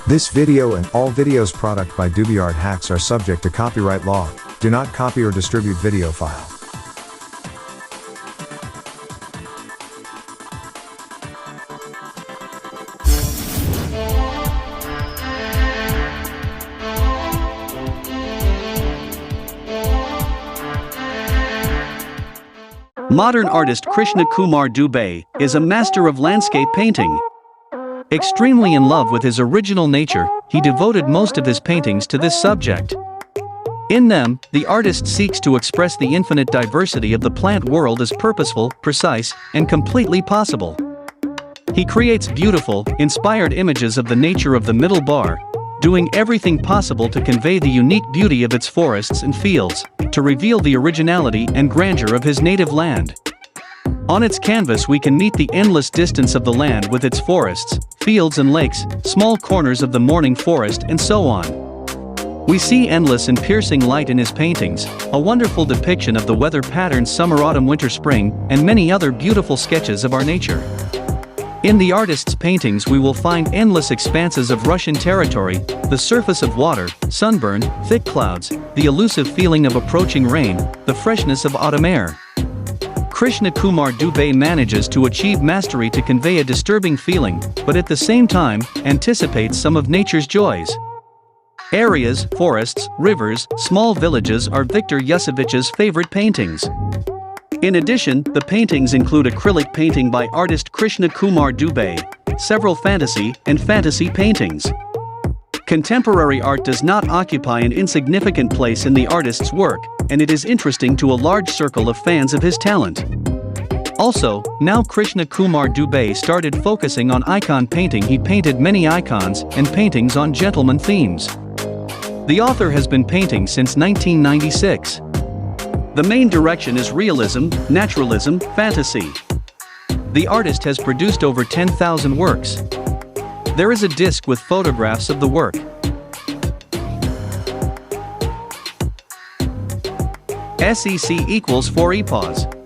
This video and all videos product by Dubeyart Hacks are subject to copyright law. Do not copy or distribute video file. Modern artist Krishna Kumar Dubey is a master of landscape painting. Extremely in love with his original nature, he devoted most of his paintings to this subject. In them, the artist seeks to express the infinite diversity of the plant world as purposeful, precise, and completely possible. He creates beautiful, inspired images of the nature of the middle bar, doing everything possible to convey the unique beauty of its forests and fields, to reveal the originality and grandeur of his native land. On its canvas we can meet the endless distance of the land with its forests, fields and lakes, small corners of the morning forest and so on. We see endless and piercing light in his paintings, a wonderful depiction of the weather patterns summer, autumn, winter, spring, and many other beautiful sketches of our nature. In the artist's paintings we will find endless expanses of Russian territory, the surface of water, sunburn, thick clouds, the elusive feeling of approaching rain, the freshness of autumn air. Krishna Kumar Dubey manages to achieve mastery to convey a disturbing feeling, but at the same time, anticipates some of nature's joys. Areas, forests, rivers, small villages are Viktor Yusevich's favorite paintings. In addition, the paintings include acrylic painting by artist Krishna Kumar Dubey, several fantasy paintings. Contemporary art does not occupy an insignificant place in the artist's work, and it is interesting to a large circle of fans of his talent. Also, now Krishna Kumar Dubey started focusing on icon painting. He painted many icons and paintings on gentleman themes. The author has been painting since 1996. The main direction is realism, naturalism, fantasy. The artist has produced over 10,000 works. There is a disc with photographs of the work. SEC equals 4 EPOS.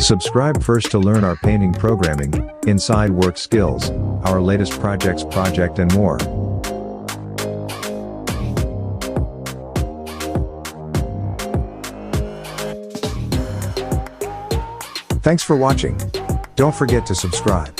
Subscribe first to learn our painting programming, inside work skills, our latest project and more. Thanks for watching. Don't forget to subscribe.